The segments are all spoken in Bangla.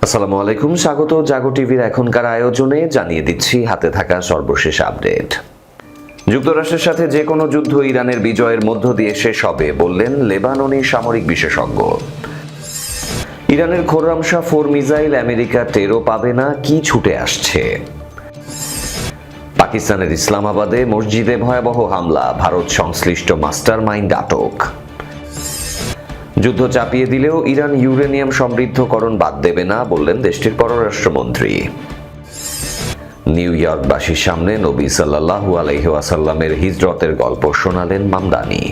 আসসালামু আলাইকুম, স্বাগত জাগো টিভির এখনকার আয়োজনে। জানিয়ে দিচ্ছি হাতে থাকা সর্বশেষ আপডেট। যুক্তরাষ্ট্রের সাথে যে কোনো যুদ্ধ ইরানের বিজয়ের মধ্য দিয়ে শেষ হবে বললেন লেবাননি সামরিক বিশেষজ্ঞ। ইরানের খোররাম শাহ 4 মিসাইল আমেরিকা টেরও পাবে না, কি ছুটে আসছে। পাকিস্তানের ইসলামাবাদে মসজিদে ভয়াবহ হামলা, ভারত সংশ্লিষ্ট মাস্টার মাইন্ড আটক। যুদ্ধ চাপিয়ে দিলেও ইরান ইউরেনিয়াম সমৃদ্ধকরণ বাদ দেবে না বললেন দেশটির পররাষ্ট্রমন্ত্রী। নিউ ইয়র্কবাসীর সামনে নবী সাল্লাল্লাহু আলাইহি ওয়াসাল্লামের হিজরতের গল্প শোনালেন মামদানি।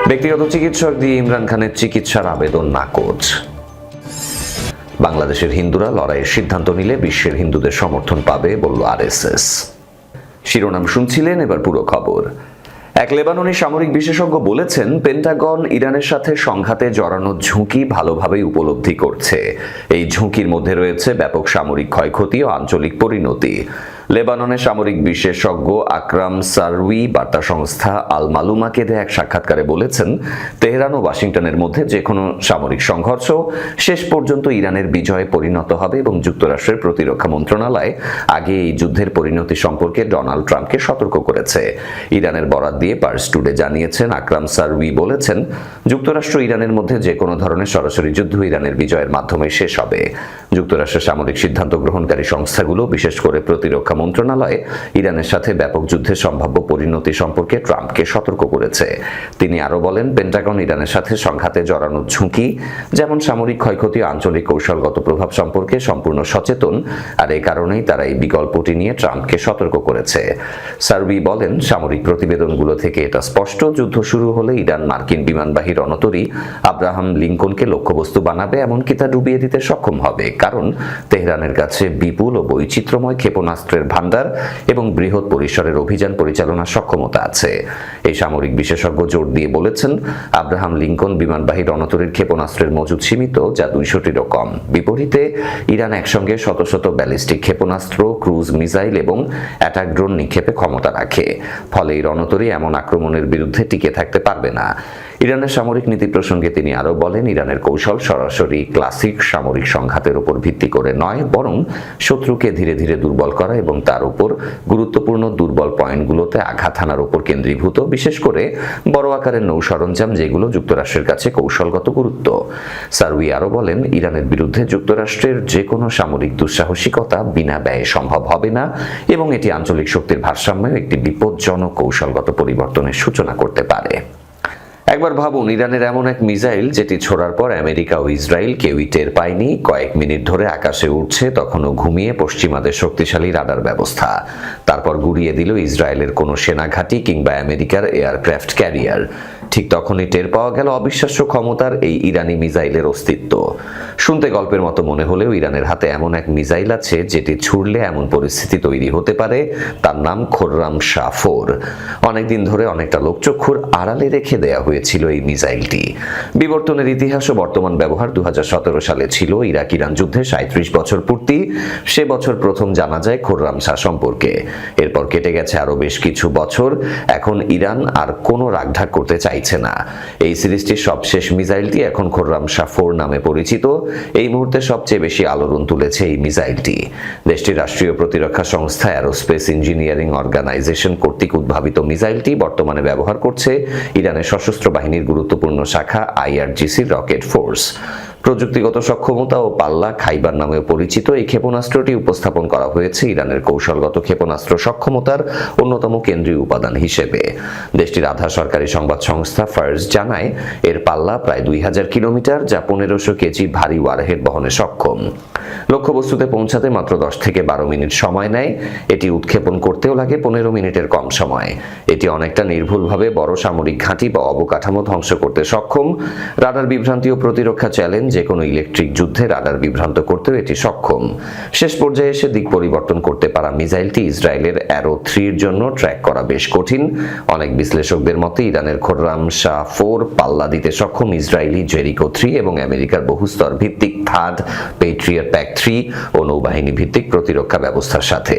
ব্যক্তিগত চিকিৎসক দিয়ে ইমরান খানের চিকিৎসার আবেদন নাকচ। বাংলাদেশের হিন্দুরা লড়াইয়ের সিদ্ধান্ত নিলে বিশ্বের হিন্দুদের সমর্থন পাবে বলল আরএসএস। শিরোনাম শুনছিলেন, এবার পুরো খবর। এক লেবাননি সামরিক বিশেষজ্ঞ বলেছেন, পেন্টাগন ইরানের সাথে সংঘাতে জড়ানোর ঝুঁকি ভালোভাবেই উপলব্ধি করছে। এই ঝুঁকির মধ্যে রয়েছে ব্যাপক সামরিক ক্ষয়ক্ষতি ও আঞ্চলিক পরিণতি। লেবাননের সামরিক বিশেষজ্ঞ আকরাম সারউই বার্তা সংস্থা আল মালুমাকে দেয়া এক সাক্ষাৎকারে বলেছেন, তেহরান ও ওয়াশিংটনের মধ্যে যে কোনো সামরিক সংঘর্ষ শেষ পর্যন্ত ইরানের বিজয়ে পরিণত হবে এবং যুক্তরাষ্ট্রের প্রতিরক্ষা মন্ত্রণালয় আগে এই যুদ্ধের পরিণতি সম্পর্কে ডোনাল্ড ট্রাম্পকে সতর্ক করেছে। ইরানের বরাত দিয়ে পার্স টুডে জানিয়েছেন, আকরাম সারউই বলেছেন, যুক্তরাষ্ট্র ইরানের মধ্যে যে কোনো ধরনের সরাসরি যুদ্ধ ইরানের বিজয়ের মাধ্যমে শেষ হবে। যুক্তরাষ্ট্রের সামরিক সিদ্ধান্ত গ্রহণকারী সংস্থাগুলো, বিশেষ করে প্রতিরক্ষা মন্ত্রণালয়, ইরানের সাথে ব্যাপক যুদ্ধের সম্ভাব্য পরিণতি সম্পর্কে ট্রাম্পকে সতর্ক করেছে। তিনি আরো বলেন, পেন্টাগন ইরানের সাথে সংঘাতে জড়ানোর ঝুঁকি, যেমন সামরিক ক্ষয়ক্ষতি ও আঞ্চলিক কৌশলগত প্রভাব সম্পর্কে সম্পূর্ণ সচেতন, আর এই কারণেই তারা এই বিকল্পটি নিয়ে ট্রাম্পকে সতর্ক করেছে। সারবি বলেন, সামরিক প্রতিবেদনগুলো থেকে এটা স্পষ্ট, যুদ্ধ শুরু হলে ইরান মার্কিন বিমানবাহী রণতরী আব্রাহাম লিঙ্কনকে লক্ষ্যবস্তু বানাবে, এমনকি তা ডুবিয়ে দিতে সক্ষম হবে, কারণ তেহরানের কাছে বিপুল ও বৈচিত্র্যময় ক্ষেপণাস্ত্রের ভান্ডার এবং বৃহৎ পরিসরের অভিযান পরিচালনার সক্ষমতা আছে। এই সামরিক বিশেষজ্ঞ জোর দিয়ে বলেছেন, আব্রাহাম লিঙ্কন বিমানবাহী রণতরীর ক্ষেপণাস্ত্রের মজুদ সীমিত, যা 200টিরও কম। বিপরীতে ইরান একসঙ্গে শত শত ব্যালিস্টিক ক্ষেপণাস্ত্র, ক্রুজ মিসাইল এবং অ্যাটাক ড্রোন নিক্ষেপে ক্ষমতা রাখে। ফলে এই রণতরী এমন আক্রমণের বিরুদ্ধে টিকে থাকতে পারবে না। ইরানের সামরিক নীতি প্রসঙ্গে তিনি আরো বলেন, ইরানের কৌশল সরাসরি ক্লাসিক সামরিক সংঘাতের উপর ভিত্তি করে নয়, বরং শত্রুকে ধীরে ধীরে দুর্বল করা এবং তার উপর গুরুত্বপূর্ণ দুর্বল পয়েন্টগুলোতে আঘাত হানার উপর কেন্দ্রীভূত, বিশেষ করে বড় আকারের নৌ সরঞ্জাম, যেগুলো যুক্তরাষ্ট্রের কাছে কৌশলগত গুরুত্ব। সারউই আরো বলেন, ইরানের বিরুদ্ধে যুক্তরাষ্ট্রের যে কোনো সামরিক দুঃসাহসিকতা বিনা ব্যয়ে সম্ভব হবে না এবং এটি আঞ্চলিক শক্তির ভারসাম্যে একটি বিপজ্জনক কৌশলগত পরিবর্তনের সূচনা করতে পারে। একবার ভাবুন, ইরানের এমন এক মিসাইল যেটি ছোড়ার পর আমেরিকা ও ইসরায়েল কেউই টের পায়নি। কয়েক মিনিট ধরে আকাশে উঠছে, তখনও ঘুমিয়ে পশ্চিমাদের শক্তিশালী রাডার ব্যবস্থা। তারপর গুড়িয়ে দিল ইসরায়েলের কোনো সেনাঘাঁটি কিংবা আমেরিকার এয়ারক্রাফট ক্যারিয়ার। ঠিক তখনই টের পাওয়া গেল অবিশ্বাস্য ক্ষমতার এই ইরানি মিসাইলের অস্তিত্ব। শুনতে গল্পের মতো মনে হলেও ইরানের হাতে এমন এক মিসাইল আছে যেটি ছুড়লে এমন পরিস্থিতি তৈরি হতে পারে। তার নাম খোররাম শাহ 4। অনেকদিন ধরে অনেকটা লোকচক্ষুর আড়ালে রেখে দেয়া হয়েছিল এই মিসাইলটি। বিবর্তনের ইতিহাস ও বর্তমান ব্যবহার 2017 সালে ছিল ইরাক ইরান যুদ্ধে 37 বছর পূর্তি। সে বছর প্রথম জানা যায় খোররাম শাহ সম্পর্কে। এরপর কেটে গেছে আরো বেশ কিছু বছর। এখন ইরান আর কোনো রাগঢাক করতে চাইছে না। এই সিরিজটির সবশেষ মিসাইলটি এখন খোররাম শাহ 4 নামে পরিচিত। এই মুহূর্তে সবচেয়ে বেশি আলোড়ন তুলেছে এই মিসাইলটি। দেশটির রাষ্ট্রীয় প্রতিরক্ষা সংস্থা অ্যারোস্পেস ইঞ্জিনিয়ারিং অর্গানাইজেশন কর্তৃক উদ্ভাবিত মিসাইলটি বর্তমানে ব্যবহার করছে ইরানের সশস্ত্র বাহিনীর গুরুত্বপূর্ণ শাখা আইআরজিসির রকেট ফোর্স। প্রযুক্তিগত সক্ষমতা ও পাল্লা খাইবার নামেও পরিচিত এই ক্ষেপণাস্ত্রটি উপস্থাপন করা হয়েছে ইরানের কৌশলগত ক্ষেপণাস্ত্র সক্ষমতার অন্যতম কেন্দ্রীয় উপাদান হিসেবে। দেশটির আধা সরকারি সংবাদ সংস্থা ফার্স জানায়, এর পাল্লা প্রায় 2000 কিলোমিটার, যা 1500 কেজি ভারী ওয়ারহেড বহনে সক্ষম। লক্ষ্যবস্তুতে পৌঁছাতে মাত্র 10 থেকে 12 মিনিট সময় নেয়। এটি উৎক্ষেপণ করতেও লাগে 15 মিনিটের কম সময়। এটি অনেকটা নির্ভুলভাবে বড় সামরিক ঘাঁটি বা অবকাঠামো ধ্বংস করতে সক্ষম। রাডার বিভ্রান্তি ও প্রতিরক্ষা চ্যালেঞ্জ, যে কোনো ইলেকট্রিক যুদ্ধে রাডার বিভ্রান্ত করতেও এটি সক্ষম। শেষ পর্যায়ে এসে দিক পরিবর্তন করতে পারা মিসাইলটি ইসরায়েলের অ্যারো 3 এর জন্য ট্র্যাক করা বেশ কঠিন। অনেক বিশ্লেষকদের মতে ইরানের খোররাম শাহ 4 পাল্লা দিতে সক্ষম ইসরায়েলি জেরিকো 3 এবং আমেরিকার বহুস্তর ভিত্তিক থার্ড পেট্রিয়ট প্যাক 3 ও নৌবাহিনী ভিত্তিক প্রতিরক্ষা ব্যবস্থার সাথে।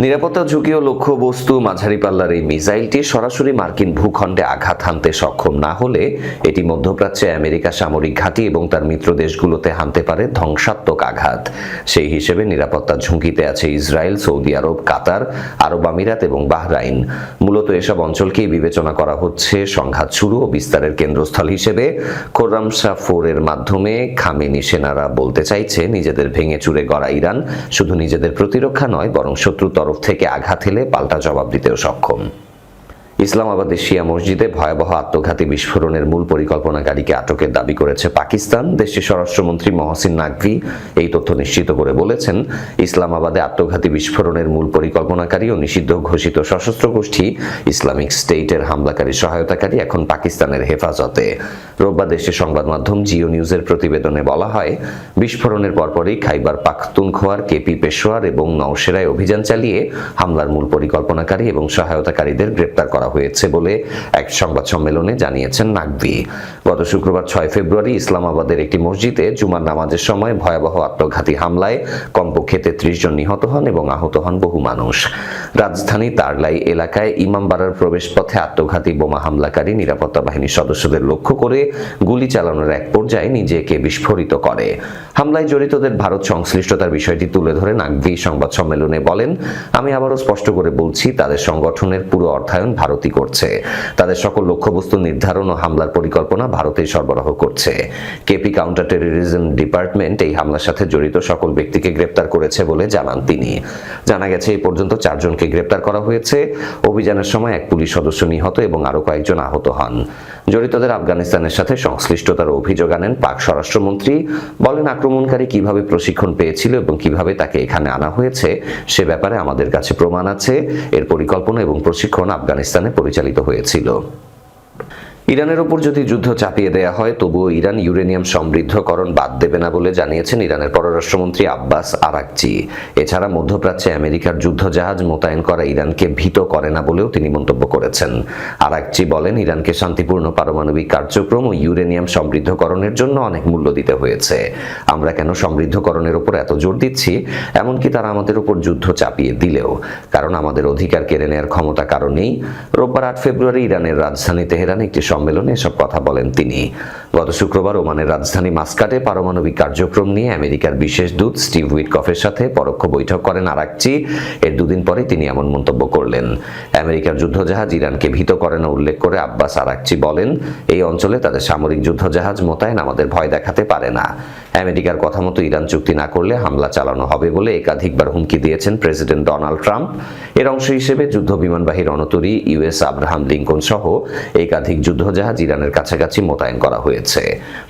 নিরাপত্তা ঝুঁকি ও লক্ষ্যবস্তু মাঝারি পাল্লার এই মিসাইলটি সরাসরি মার্কিন ভূখণ্ডে আঘাত হানতে সক্ষম না হলে এটি মধ্যপ্রাচ্যে আমেরিকা সামরিক ঘাঁটি এবং তার মিত্র দেশগুলোতে হানতে পারে ধ্বংসাত্মক আঘাত। সেই হিসেবে নিরাপত্তার ঝুঁকিতে আছে ইসরায়েল, সৌদি আরব, কাতার, আরব আমিরাত এবং বাহরাইন। মূলত এসব অঞ্চলকেই বিবেচনা করা হচ্ছে সংঘাত শুরু ও বিস্তারের কেন্দ্রস্থল হিসেবে। খোরামশাহ 4 এর মাধ্যমে খামেনি সেনারা বলতে চাইছে, নিজেদের ভেঙে চুরে গড়া ইরান শুধু নিজেদের প্রতিরক্ষা নয়, বরং শত্রুর তরফ থেকে আঘাত এলে পাল্টা জবাব দিতেও সক্ষম। ইসলামাবাদের শিয়া মসজিদে ভয়াবহ আত্মঘাতী বিস্ফোরণের মূল পরিকল্পনাকারীকে আটকের দাবি করেছে পাকিস্তান। দেশটির স্বরাষ্ট্রমন্ত্রী মহসিন নাকভি এই তথ্য নিশ্চিত করে বলেছেন, ইসলামাবাদে আত্মঘাতী বিস্ফোরণের মূল পরিকল্পনাকারী ও নিষিদ্ধ ঘোষিত সশস্ত্র গোষ্ঠী ইসলামিক স্টেটের হামলাকারী সহায়তাকারী এখন পাকিস্তানের হেফাজতে। রোববার দেশের সংবাদ মাধ্যম জিও নিউজের প্রতিবেদনে বলা হয়, বিস্ফোরণের পরপরই খাইবার পাখতুনখোয়ার কেপি পেশোয়ার এবং নওশেরায় অভিযান চালিয়ে হামলার মূল পরিকল্পনাকারী এবং সহায়তাকারীদের গ্রেপ্তার করা হয়েছে বলে এক সংবাদ সম্মেলনে জানিয়েছেন নাকভি। গত শুক্রবার 6 ফেব্রুয়ারি ইসলামাবাদের একটি মসজিদে জুমার নামাজের সময় ভয়াবহ আত্মঘাতী হামলায় কমপক্ষে 33 জন নিহত হন এবং আহত হন বহু মানুষ। রাজধানী তারলাই এলাকায় ইমামবাড়ার প্রবেশপথে আত্মঘাতী বোমা হামলাকারী নিরাপত্তা বাহিনীর সদস্যদের লক্ষ্য করে গুলি চালানোর এক পর্যায়ে নিজেকে বিস্ফোরিত করে। হামলায় জড়িতদের ভারত সংশ্লিষ্টতার বিষয়টি তুলে ধরে নাকভি সংবাদ সম্মেলনে বলেন, আমি আবারও স্পষ্ট করে বলছি, তাদের সংগঠনের পুরো অর্থায়ন ভারতই করছে। তাদের সকল লক্ষ্যবস্তু নির্ধারণ ও হামলার পরিকল্পনা ভারতেই সরবরাহ করছে। কেপি কাউন্টার টেররিজম ডিপার্টমেন্ট এই হামলার সাথে জড়িত সকল ব্যক্তিকে গ্রেপ্তার করেছে বলে জানান তিনি। জানা গেছে এই পর্যন্ত 4 জনকে গ্রেপ্তার করা হয়েছে। অভিযানের সময় এক পুলিশ সদস্য নিহত এবং আরো কয়েকজন আহত হন। জড়িতদের আফগানিস্তানের সাথে সংশ্লিষ্টতার অভিযোগ আনেন পাক স্বরাষ্ট্রমন্ত্রী। বলেন, আক্রমণকারী কিভাবে প্রশিক্ষণ পেয়েছিল এবং কিভাবে তাকে এখানে আনা হয়েছে সে ব্যাপারে আমাদের কাছে প্রমাণ আছে। এর পরিকল্পনা এবং প্রশিক্ষণ আফগানিস্তানে পরিচালিত হয়েছিল। ইরানের ওপর যদি যুদ্ধ চাপিয়ে দেয়া হয়, তবুও ইরান ইউরেনিয়াম সমৃদ্ধকরণ বাদ দেবে না বলে জানিয়েছেন ইরানের পররাষ্ট্রমন্ত্রী আব্বাস আরাকচি। এছাড়া মধ্যপ্রাচ্যে আমেরিকার যুদ্ধজাহাজ মোতায়েন করা ইরানকে ভীত করে না বলেও তিনি মন্তব্য করেছেন। আরাকচি বলেন, ইরানকে শান্তিপূর্ণ পারমাণবিক কার্যক্রম ও ইউরেনিয়াম সমৃদ্ধকরণের জন্য অনেক মূল্য দিতে হয়েছে। আমরা কেন সমৃদ্ধকরণের উপর এত জোর দিচ্ছি, এমনকি তারা আমাদের উপর যুদ্ধ চাপিয়ে দিলেও, কারণ আমাদের অধিকার কেড়ে নেওয়ার ক্ষমতা কারণেই। রোববার 8 ফেব্রুয়ারি ইরানের রাজধানী তেহরানে একটি সম্মেলনে এসব কথা বলেন তিনি। গত শুক্রবার ওমানের রাজধানী মাস্কাটে পারমাণবিক কার্যক্রম নিয়ে আমেরিকার বিশেষ দূত স্টিভ উইটকফের সাথে পরোক্ষ বৈঠক করেন আরাকচি। এর দুদিন পরে তিনি এমন মন্তব্য করলেন। আমেরিকার যুদ্ধজাহাজ ইরানকে ভীত করে না উল্লেখ করে আব্বাস আরাকচি বলেন, এই অঞ্চলে তাদের সামরিক যুদ্ধজাহাজ মোতায়েন আমাদের ভয় দেখাতে পারে না। আমেরিকার কথা মতো ইরান চুক্তি না করলে হামলা চালানো হবে বলে একাধিকবার হুমকি দিয়েছেন প্রেসিডেন্ট ডোনাল্ড ট্রাম্প। এর অংশ হিসেবে যুদ্ধ বিমানবাহী রণতরী ইউএস আব্রাহাম লিঙ্কন সহ একাধিক যুদ্ধজাহাজ ইরানের কাছাকাছি মোতায়েন করা হয়েছে,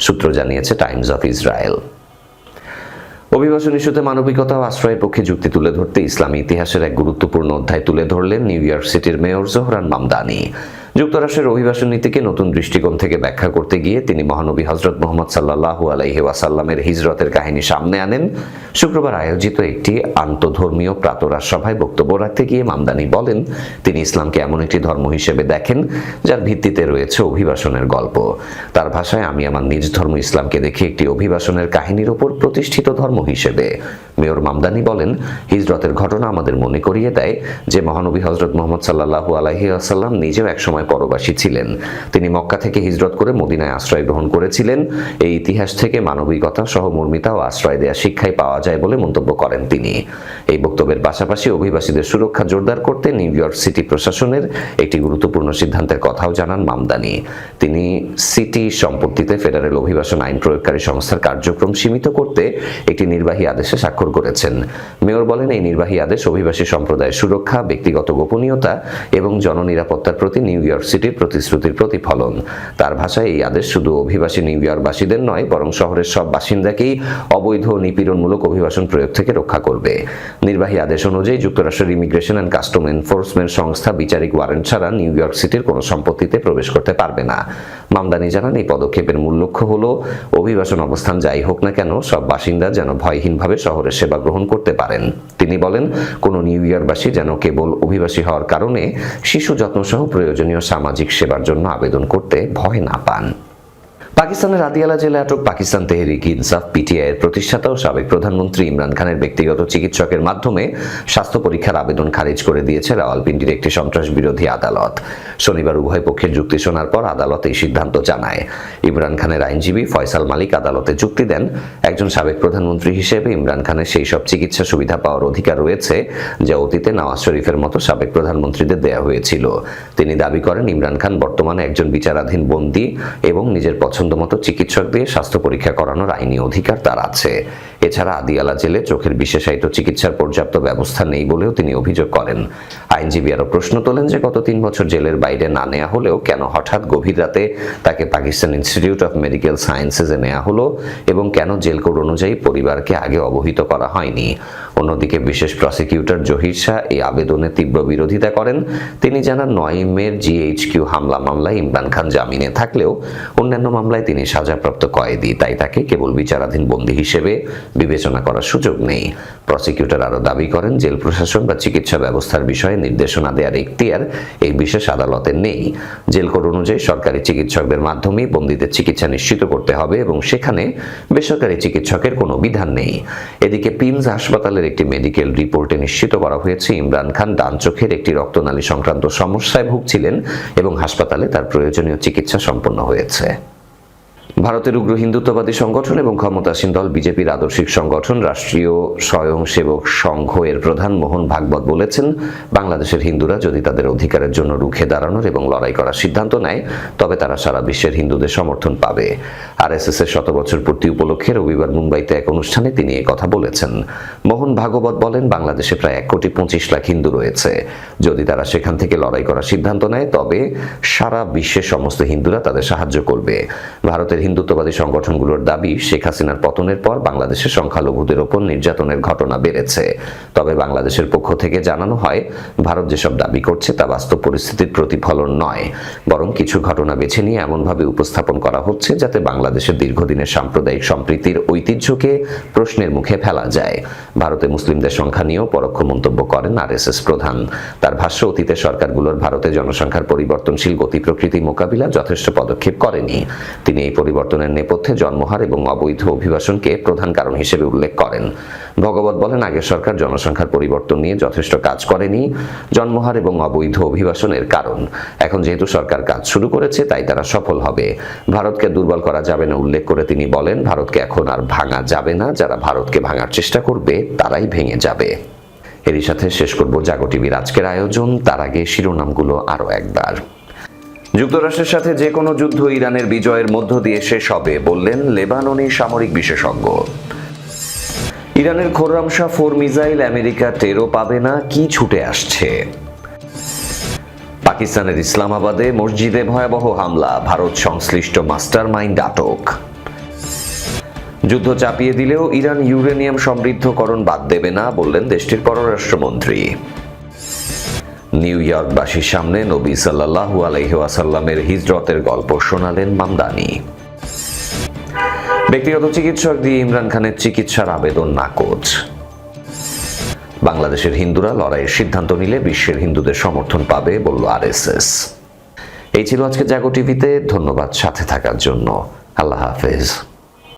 সূত্র জানিয়েছে টাইমস অফ ইসরায়েল। অভিবাসন ইস্যুতে মানবিকতা ও আশ্রয়ের পক্ষে যুক্তি তুলে ধরতে ইসলামী ইতিহাসের এক গুরুত্বপূর্ণ অধ্যায় তুলে ধরলেন নিউ ইয়র্ক সিটির মেয়র জোহরান মামদানি। যুক্তরাষ্ট্রের অভিবাসন নীতিকে নতুন দৃষ্টিকোণ থেকে ব্যাখ্যা করতে গিয়ে তিনি মহানবী হযরত মুহাম্মদ সাল্লাল্লাহু আলাইহি ওয়াসাল্লামের হিজরতের কাহিনী সামনে আনেন। শুক্রবার আয়োজিত একটি আন্তঃধর্মীয় প্রাতরাশ সভায় বক্তব্য রাখতে গিয়ে মামদানি বলেন, তিনি ইসলামকে এমন একটি ধর্ম হিসেবে দেখেন যার ভিত্তিতে রয়েছে অভিবাসনের গল্প। তার ভাষায়, আমি আমার নিজ ধর্ম ইসলামকে দেখি একটি অভিবাসনের কাহিনীর উপর প্রতিষ্ঠিত ধর্ম হিসেবে। মেয়র মামদানি বলেন, হিজরতের ঘটনা আমাদের মনে করিয়ে দেয় যে মহানবী হযরত মুহাম্মদ সাল্লাল্লাহু আলাইহি ওয়াসাল্লাম নিজেও একসময় পরবাসী ছিলেন। তিনি মক্কা থেকে হিজরত করে মদিনায় আশ্রয় গ্রহণ করেছিলেন। এই ইতিহাস থেকে মানবিকতা, সহমর্মিতা ও আশ্রয় দেওয়া শিক্ষাই পাওয়া যায় বলে মন্তব্য করেন তিনি। এই বক্তব্যের পাশাপাশি অভিবাসীদের সুরক্ষা জোরদার করতে নিউ ইয়র্ক সিটি প্রশাসনের একটি গুরুত্বপূর্ণ সিদ্ধান্তের কথাও জানান মামদানি। তিনি সিটি সম্পত্তিতে ফেডারেল অভিবাসন আইন প্রয়োগকারী সংস্থার কার্যক্রম সীমিত করতে একটি নির্বাহী আদেশে স্বাক্ষর করেছেন। মেয়র বলেন, এই নির্বাহী আদেশ অভিবাসী সম্প্রদায়ের সুরক্ষা, ব্যক্তিগত গোপনীয়তা এবং জননিরাপত্তার প্রতি নিউ ইয়র্ক সিটির প্রতিশ্রুতির প্রতিফলন। তার ভাষায়, এই আদেশ শুধু অভিবাসী নিউ ইয়র্কবাসীদের নয়, বরং শহরের সব বাসিন্দাকেই অবৈধ নিপীড়নমূলক অভিবাসন প্রয়োগ থেকে রক্ষা করবে। নির্বাহী আদেশ অনুযায়ী যুক্তরাষ্ট্রের ইমিগ্রেশন অ্যান্ড কাস্টম এনফোর্সমেন্ট সংস্থা বিচারিক ওয়ারেন্ট ছাড়া নিউ ইয়র্ক সিটির কোনো সম্পত্তিতে প্রবেশ করতে পারবে না। মামদানি জানান, এই পদক্ষেপের মূল লক্ষ্য হলো অভিবাসন অবস্থান যাই হোক না কেন, সব বাসিন্দা যেন ভয়হীনভাবে শহরের সেবা গ্রহণ করতে পারেন। তিনি বলেন, কোনো নিউ ইয়র্কবাসী যেন কেবল অভিবাসী হওয়ার কারণে শিশু যত্ন সহ প্রয়োজনীয় সামাজিক সেবার জন্য আবেদন করতে ভয় না পান। পাকিস্তানের আদিয়ালা জেলে আটক পাকিস্তান তেহরিক ইনসাফ পিটিআই এর প্রতিষ্ঠাতা ও সাবেক প্রধানমন্ত্রী ইমরান খানের ব্যক্তিগত চিকিৎসকের মাধ্যমে স্বাস্থ্য পরীক্ষার আবেদন খারিজ করে দিয়েছে রাওয়ালপিন্ডির একটি সন্ত্রাস বিরোধী আদালত। শনিবার উভয় পক্ষের যুক্তি শোনার পর আদালত এই সিদ্ধান্ত জানায়। ইমরান খানের আইনজীবী ফয়সাল মালিক আদালতে যুক্তি দেন, একজন সাবেক প্রধানমন্ত্রী হিসেবে ইমরান খানের সেই সব চিকিৎসা সুবিধা পাওয়ার অধিকার রয়েছে যা অতীতে নওয়াজ শরীফের মতো সাবেক প্রধানমন্ত্রীদের দেয়া হয়েছিল। তিনি দাবি করেন, ইমরান খান বর্তমানে একজন বিচারাধীন বন্দী এবং নিজের পছন্দমতো চিকিৎসক দিয়ে স্বাস্থ্য পরীক্ষা করানোর আইনি অধিকার তার আছে। এছাড়া আদিয়ালা জেলে চোখের বিশেষায়িত চিকিৎসার পর্যাপ্ত ব্যবস্থা নেই বলেও তিনি অভিযোগ করেন। আইনজীবী আরও প্রশ্ন তোলেন যে গত 3 বছর জেলের বাইরে না নেওয়া হলেও কেন হঠাৎ গভীর রাতে তাকে পাকিস্তান ইনস্টিটিউট অফ মেডিকেল সায়েন্সেসে নেওয়া হলো এবং কেন জেল কোড অনুযায়ী পরিবারকে আগে অবহিত করা হয়নি। অন্যদিকে বিশেষ প্রসিকিউটর জহির শাহ এই আবেদনের তীব্র বিরোধিতা করেন। তিনি জানান, 9 মের জিএইচকিউ হামলা মামলায় ইমরান খান জামিনে থাকলেও অন্যান্য মামলায় তিনি সাজাপ্রাপ্ত কয়েদি, তাই তাকে কেবল বিচারাধীন বন্দী হিসেবে বিবেচনা করার সুযোগ নেই। প্রসিকিউটর আরও দাবি করেন, জেল প্রশাসন বা চিকিৎসা ব্যবস্থার বিষয়ে নির্দেশনা দেওয়ার এখতিয়ার এই বিশেষ আদালতের নেই। জেল কোড অনুযায়ী সরকারি চিকিৎসকদের মাধ্যমেই বন্দীদের চিকিৎসা নিশ্চিত করতে হবে এবং সেখানে বেসরকারি চিকিৎসকের কোনো বিধান নেই। এদিকে পিমস হাসপাতালের একটি মেডিকেল রিপোর্টে নিশ্চিত করা হয়েছে ইমরান খান ডান চোখের একটি রক্তনালী সংক্রান্ত সমস্যায় ভুগছিলেন এবং হাসপাতালে তার প্রয়োজনীয় চিকিৎসা সম্পন্ন হয়েছে। ভারতের উগ্র হিন্দুত্ববাদী সংগঠন এবং ক্ষমতাসীন দল বিজেপির আদর্শিক সংগঠন রাষ্ট্রীয় স্বয়ংসেবক সংঘ এর প্রধান মোহন ভাগবত বলেছেন, বাংলাদেশের হিন্দুরা যদি তাদের অধিকারের জন্য রুখে দাঁড়ানোর এবং লড়াই করার সিদ্ধান্ত নেয় তবে তারা সারা বিশ্বের হিন্দুদের সমর্থন পাবে। আরএসএস এর 100 বছর পূর্তি উপলক্ষে রবিবার মুম্বাইতে এক অনুষ্ঠানে তিনি এই কথা বলেছেন। মোহন ভাগবত বলেন, বাংলাদেশে প্রায় 1,25,00,000 হিন্দু রয়েছে। যদি তারা সেখান থেকে লড়াই করার সিদ্ধান্ত নেয় তবে সারা বিশ্বের সমস্ত হিন্দুরা তাদের সাহায্য করবে। ভারতের হিন্দুত্ববাদী সংগঠনগুলোর দাবি, শেখ হাসিনার পতনের পর বাংলাদেশের সংখ্যালঘুদের ওপর নির্যাতনের ঘটনা বেড়েছে। তবে বাংলাদেশের পক্ষ থেকে জানানো হয়, ভারত যেসব দাবি করছে তা বাস্তব পরিস্থিতির প্রতিফলন নয়, বরং কিছু ঘটনা বেছে নিয়ে এমনভাবে উপস্থাপন করা হচ্ছে যাতে বাংলাদেশের দীর্ঘদিনের সাম্প্রদায়িক সম্প্রীতির ঐতিহ্যকে প্রশ্নের মুখে ফেলা যায়। ভারতে মুসলিমদের সংখ্যা নিয়েও পরোক্ষ মন্তব্য করেন আরএসএস প্রধান। তার ভাষ্য, অতীতের সরকারগুলোর ভারতে জনসংখ্যার পরিবর্তনশীল গতি প্রকৃতি মোকাবিলা যথেষ্ট পদক্ষেপ করেনি। তিনি এই পরিবর্তনের নেপথ্যে জন্মহার এবং অবৈধ অভিবাসনকে প্রধান কারণ হিসেবে উল্লেখ করেন। ভগবত বলেন, আগের সরকার জনসংখ্যার পরিবর্তন নিয়ে যথেষ্ট কাজ করেনি, জন্মহার এবং অবৈধ অভিবাসনের কারণ। এখন যেহেতু সরকার কাজ শুরু করেছে তাই তারা সফল হবে। ভারতকে দুর্বল করা যাবে না উল্লেখ করে তিনি বলেন, ভারতকে এখন আর ভাঙা যাবে না, যারা ভারতকে ভাঙার চেষ্টা করবে তারাই ভেঙে যাবে। এরই সাথে শেষ করব জাগো টিভির আজকের আয়োজন। তার আগে শিরোনামগুলো আরো একবার। যুক্তরাষ্ট্রের সাথে যে কোনো যুদ্ধ ইরানের বিজয়ের মধ্য দিয়ে শেষ হবে বললেন লেবাননি সামরিক বিশেষজ্ঞ। ইরানের খোররামশাহ 4 মিসাইল আমেরিকা টেরও পাবে না, কি ছুটে আসছে। পাকিস্তানের ইসলামাবাদে মসজিদে ভয়াবহ হামলা, ভারত সংশ্লিষ্ট মাস্টার মাইন্ড আটক। যুদ্ধ চাপিয়ে দিলেও ইরান ইউরেনিয়াম সমৃদ্ধকরণ বাদ দেবে না বললেন দেশটির পররাষ্ট্রমন্ত্রী। নিউ ইয়র্কবাসীর সামনে নবী সাল্লাল্লাহু আলাইহি ওয়াসাল্লামের হিজরতের গল্প শোনালেন মামদানি। ব্যক্তিগত চিকিৎসক দিয়ে ইমরান খানের চিকিৎসার আবেদন নাকচ। বাংলাদেশের হিন্দুরা লড়াইয়ের সিদ্ধান্ত নিলে বিশ্বের হিন্দুদের সমর্থন পাবে বলল আরএসএস। এই ছিল আজকে জাগো টিভিতে। ধন্যবাদ সাথে থাকার জন্য। আল্লাহ হাফেজ।